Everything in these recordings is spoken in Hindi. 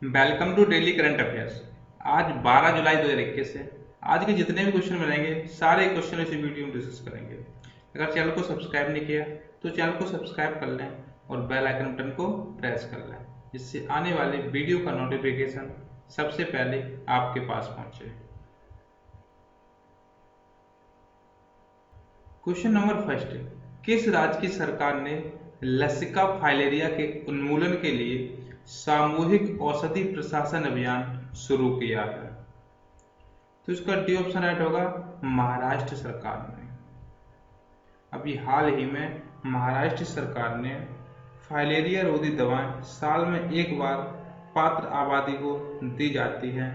Welcome to daily current affairs. आज 12 जुलाई 2021 है। आज के जितने भी क्वेश्चन मिलेंगे सारे क्वेश्चन इसी वीडियो में डिस्कस करेंगे। अगर चैनल को सब्सक्राइब नहीं किया तो चैनल को सब्सक्राइब कर लें और बेल आइकन बटन को प्रेस कर लें, जिससे आने वाले वीडियो का नोटिफिकेशन सबसे पहले आपके पास पहुंचे। क्वेश्चन नंबर फर्स्ट, किस राज्य की सरकार ने लसिका फाइलेरिया के उन्मूलन के लिए सामूहिक औषधि प्रशासन अभियान शुरू किया है? तो इसका डी ऑप्शन राइट होगा, महाराष्ट्र सरकार ने। अभी हाल ही में महाराष्ट्र सरकार ने फाइलेरिया रोधी दवाएं साल में एक बार पात्र आबादी को दी जाती हैं,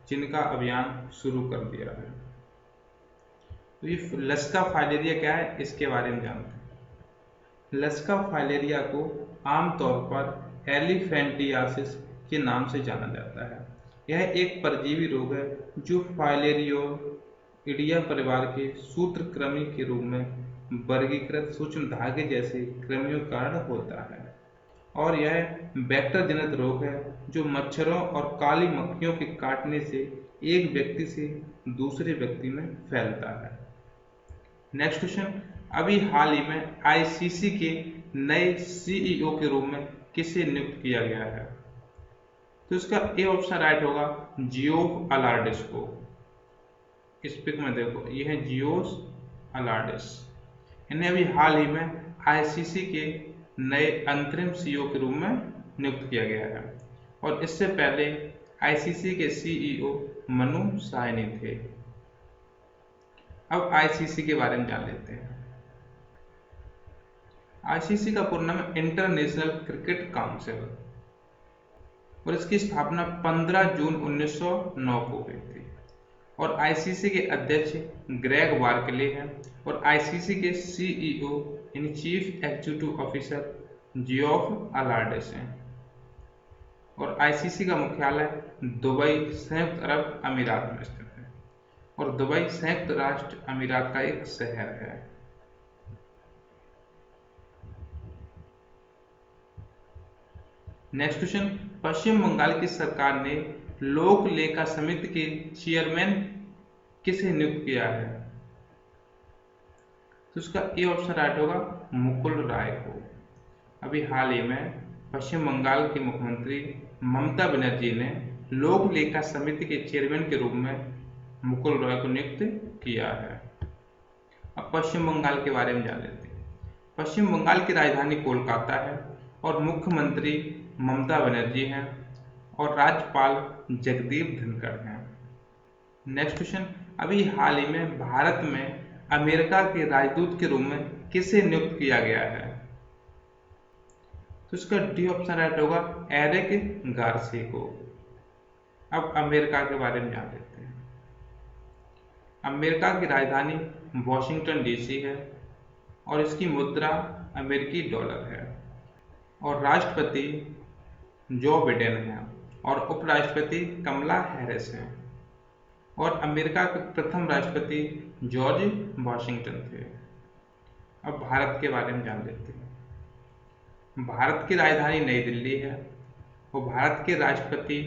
जिनका अभियान शुरू कर दिया है। तो ये लसिका फाइलेरिया क्या है, इसके बारे में जानते हैं। लसिका फाइलेरिया को आमतौर पर एलिफेंटियासिस के नाम से जाना जाता है। यह एक परजीवी रोग है जो फाइलेरियोइडिया परिवार के सूत्रकृमि के रूप में वर्गीकृत सूक्ष्म धागे जैसे कृमियों के कारण होता है, और यह वेक्टर जनित रोग है जो मच्छरों और काली मक्खियों के काटने से एक व्यक्ति से दूसरे व्यक्ति में फैलता है। नेक्स्ट क्वेश्चन, अभी हाल ही में आईसीसी के नए सीईओ के रूप में किसे नियुक्त किया गया है? तो इसका ए ऑप्शन राइट होगा, जियोफ अलार्डिस को। इस पिक में देखो, ये है जियोफ अलार्डिस। इन्हें अभी हाल ही में आईसीसी के नए अंतरिम सीईओ के रूप में नियुक्त किया गया है, और इससे पहले आईसीसी के सीईओ मनु साहनी थे। अब आईसीसी के बारे में जान लेते हैं। आईसीसी का पूर्ण नाम इंटरनेशनल क्रिकेट काउंसिल, और इसकी स्थापना 15 जून 1909 को हुई थी, और आईसीसी के अध्यक्ष ग्रेग बार्कले हैं, और आईसीसी के सीईओ यानी चीफ एग्जीक्यूटिव ऑफिसर जियोफ अलार्डिस हैं, और आईसीसी का मुख्यालय दुबई संयुक्त अरब अमीरात में स्थित है, और दुबई संयुक्त राष्ट्र अमीरात का एक शहर है। नेक्स्ट क्वेश्चन, पश्चिम बंगाल की सरकार ने लोक लेखा समिति के चेयरमैन किसे नियुक्त किया है? तो इसका ए ऑप्शन राइट होगा, मुकुल राय को। अभी हाल ही में पश्चिम बंगाल की मुख्यमंत्री ममता बनर्जी ने लोक लेखा समिति के चेयरमैन के रूप में मुकुल राय को नियुक्त किया है। अब पश्चिम बंगाल के बारे में जान लेते हैं। पश्चिम बंगाल की राजधानी कोलकाता है, और मुख्यमंत्री ममता बनर्जी हैं, और राज्यपाल जगदीप धनखड़ हैं। नेक्स्ट क्वेश्चन, अभी हाल ही में भारत में अमेरिका के राजदूत के रूप में किसे नियुक्त किया गया है? तो इसका डी ऑप्शन राइट होगा, एरिक गार्सी को। अब अमेरिका के बारे में जान लेते हैं। अमेरिका की राजधानी वॉशिंगटन डीसी है, और इसकी मुद्रा अमेरिकी डॉलर है, और राष्ट्रपति जो बिडेन हैं, और उपराष्ट्रपति कमला हैरिस हैं, और अमेरिका के प्रथम राष्ट्रपति जॉर्ज वॉशिंगटन थे। अब भारत के बारे में जान लेते हैं। भारत की राजधानी नई दिल्ली है, और भारत के राष्ट्रपति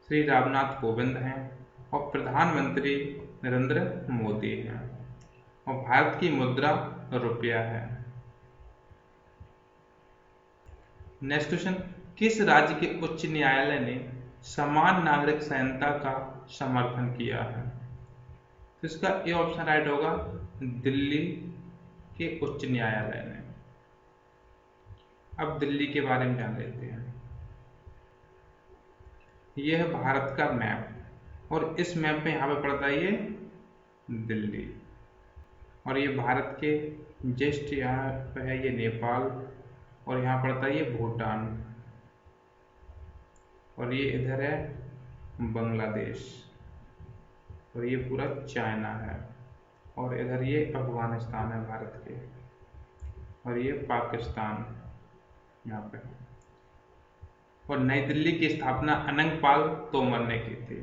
श्री रामनाथ कोविंद हैं, और प्रधानमंत्री नरेंद्र मोदी हैं, और भारत की मुद्रा रुपया है। नेक्स्ट क्वेश्चन, किस राज्य के उच्च न्यायालय ने समान नागरिक संहिता का समर्थन किया है? तो इसका ए ऑप्शन राइट होगा, दिल्ली के उच्च न्यायालय ने। अब दिल्ली के बारे में जान लेते हैं। यह है भारत का मैप, और इस मैप में यहाँ पे पड़ता है ये दिल्ली, और ये भारत के जस्ट यहाँ पे है ये नेपाल, और यहाँ पड़ता है ये भूटान, और ये इधर है बांग्लादेश, और ये पूरा चाइना है, और इधर ये अफगानिस्तान है भारत के, और ये पाकिस्तान यहाँ पे। और नई दिल्ली की स्थापना अनंगपाल तोमर ने की थी,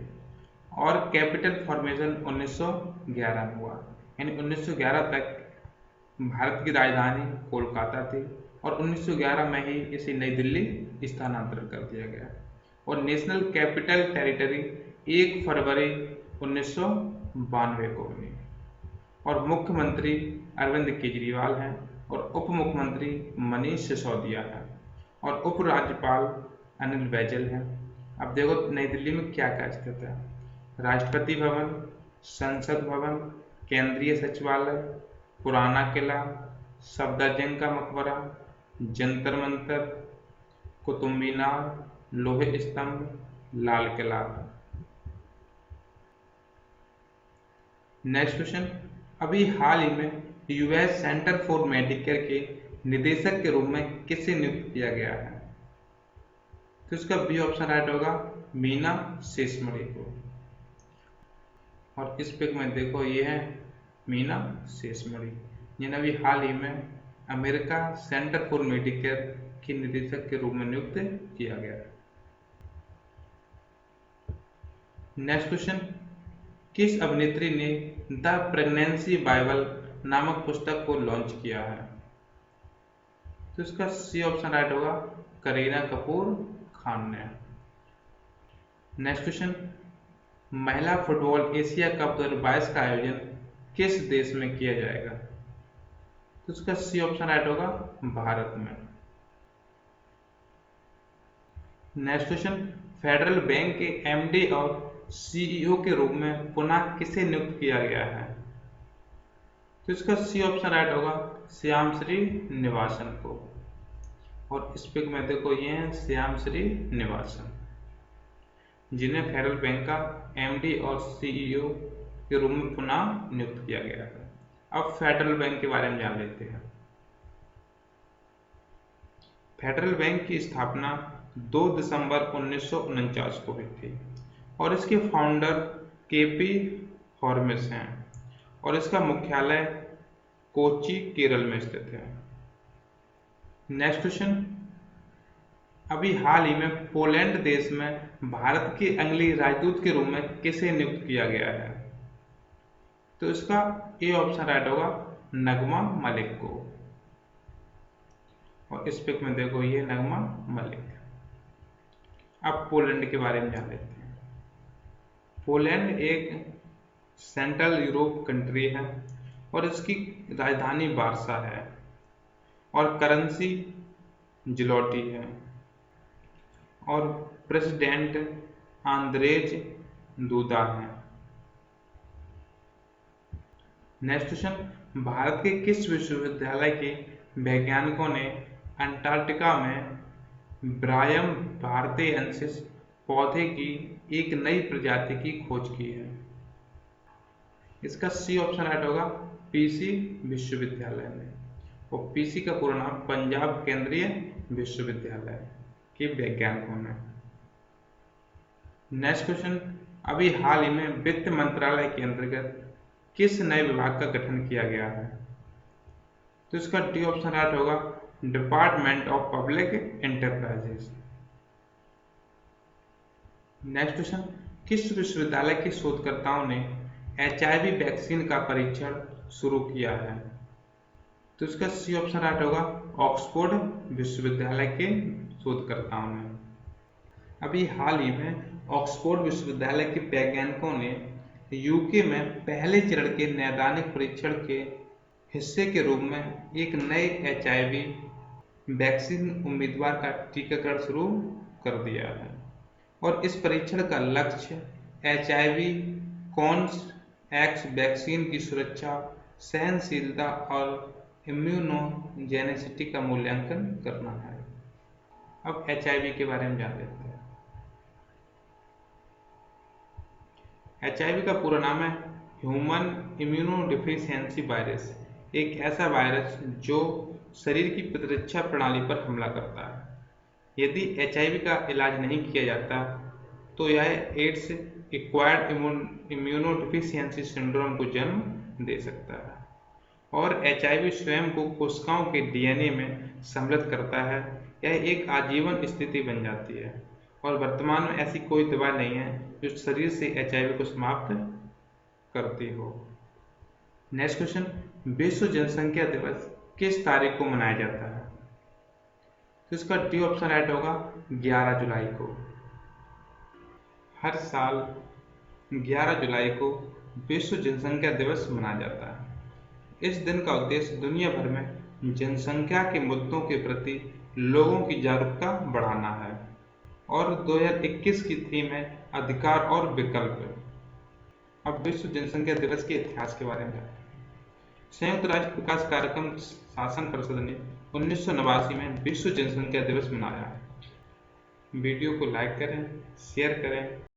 और कैपिटल फॉर्मेशन 1911 में हुआ, यानी 1911 तक भारत की राजधानी कोलकाता थी, और 1911 में ही इसे नई दिल्ली स्थानांतरित कर दिया गया, और नेशनल कैपिटल टेरिटरी 1 फरवरी 1992 को बनी। और मुख्यमंत्री अरविंद केजरीवाल हैं और उप मुख्यमंत्री मनीष सिसोदिया हैं और उपराज्यपाल अनिल बैजल हैं। अब देखो नई दिल्ली में क्या क्या स्थित है। राष्ट्रपति भवन, संसद भवन, केंद्रीय सचिवालय, पुराना किला, सफदरजंग का मकबरा, जंतर मंतर, कुतुब मीनार, लोहे स्तंभ, लाल किला। नेक्स्ट क्वेश्चन, अभी हाल ही में यूएस सेंटर फॉर मेडिकेयर के निदेशक के रूप में किसे नियुक्त किया गया है? तो इसका बी ऑप्शन राइट होगा, मीना सेसमणि को। और इस पिक में देखो ये है मीना सेसमणि, जिन्हें अभी हाल ही में अमेरिका सेंटर फॉर मेडिकेयर के निदेशक के रूप में नियुक्त किया गया है। नेक्स्ट क्वेश्चन, किस अभिनेत्री ने द प्रेगनेंसी बाइबल नामक पुस्तक को लॉन्च किया है? तो इसका सी ऑप्शन राइट होगा, करीना कपूर खान ने। नेक्स्ट क्वेश्चन, महिला फुटबॉल एशिया कप 2022 का आयोजन किस देश में किया जाएगा? तो इसका सी ऑप्शन राइट होगा, भारत में। नेक्स्ट क्वेश्चन, फेडरल बैंक के एमडी और सीईओ के रूप में पुनः किसे नियुक्त किया गया है? तो इसका सी ऑप्शन राइट होगा, श्याम श्री निवासन को। और इस पिक में देखो ये हैं श्याम श्री निवासन, जिन्हें फेडरल बैंक का एमडी और सीईओ के रूप में पुनः नियुक्त किया गया है। अब फेडरल बैंक के बारे में जान लेते हैं। फेडरल बैंक की स्थापना 2 दिसंबर 1949 को हुई थी और इसके फाउंडर केपी हॉर्मिस हैं और इसका मुख्यालय कोच्चि, केरल में स्थित है। नेक्स्ट क्वेश्चन, अभी हाल ही में पोलैंड देश में भारत के अगले राजदूत के रूप में किसे नियुक्त किया गया है? तो इसका ए ऑप्शन राइट होगा, नगमा मलिक को। और इस पिक में देखो ये नगमा मलिक। अब पोलैंड के बारे में जान लेते हैं। पोलैंड एक सेंट्रल यूरोप कंट्री है और इसकी राजधानी वार्सा है और करेंसी जिलोटी है और प्रेसिडेंट आंद्रेज दूदा है। नेक्स्ट क्वेश्चन, भारत के किस विश्वविद्यालय के वैज्ञानिकों ने अंटार्कटिका में ब्रायम भारतेयंसिस पौधे की एक नई प्रजाति की खोज की है? इसका सी ऑप्शन राइट होगा, पीसी विश्वविद्यालय में। और पीसी का पूरा नाम पंजाब केंद्रीय विश्वविद्यालय के वैज्ञानिकों ने। नेक्स्ट क्वेश्चन, अभी हाल ही में वित्त मंत्रालय के अंतर्गत किस नए विभाग का गठन किया गया है? तो इसका डी ऑप्शन राइट होगा, department of public enterprises. Next question, किस विश्वविद्यालय के शोधकर्ताओं ने HIV वैक्सीन का परीक्षण शुरू किया है? तो इसका सी ऑप्शन राइट होगा, ऑक्सफोर्ड विश्वविद्यालय के शोधकर्ताओं ने। अभी हाल ही में ऑक्सफोर्ड विश्वविद्यालय के वैज्ञानिकों ने यूके में पहले चरण के नैदानिक परीक्षण के हिस्से के रूप में एक नए HIV वैक्सीन उम्मीदवार का टीकाकरण शुरू कर दिया है और इस परीक्षण का लक्ष्य HIV कॉन्स एक्स वैक्सीन की सुरक्षा, सहनशीलता और इम्यूनोजेनिसिटी का मूल्यांकन करना है। अब HIV के बारे में जान लेते हैं। HIV का पूरा नाम है ह्यूमन इम्यूनोडेफिशिएंसी वायरस, एक ऐसा वायरस जो शरीर की प्रतिरक्षा प्रणाली पर हमला करता है। यदि HIV का इलाज नहीं किया जाता तो यह एड्स एक्वायर्ड इम्यूनोडेफिशिएंसी सिंड्रोम को जन्म दे सकता है और HIV स्वयं को कोशिकाओं के DNA में सम्मिलित करता है। यह एक आजीवन स्थिति बन जाती है और वर्तमान में ऐसी कोई दवा नहीं है जो शरीर से HIV को समाप्त करती हो। नेक्स्ट क्वेश्चन, विश्व जनसंख्या दिवस किस तारीख को मनाया जाता है? तो इसका डी ऑप्शन राइट होगा, 11 जुलाई को। हर साल 11 जुलाई को विश्व जनसंख्या दिवस मनाया जाता है। इस दिन का उद्देश्य दुनिया भर में जनसंख्या के मुद्दों के प्रति लोगों की जागरूकता बढ़ाना है। और 2021 की थीम है अधिकार और विकल्प। अब विश्व जनसंख्या दिवस के इतिहास के बारे में। संयुक्त राष्ट्र विकास कार्यक्रम शासन परिषद ने 1989 में विश्व जनसंख्या दिवस मनाया है। वीडियो को लाइक करें, शेयर करें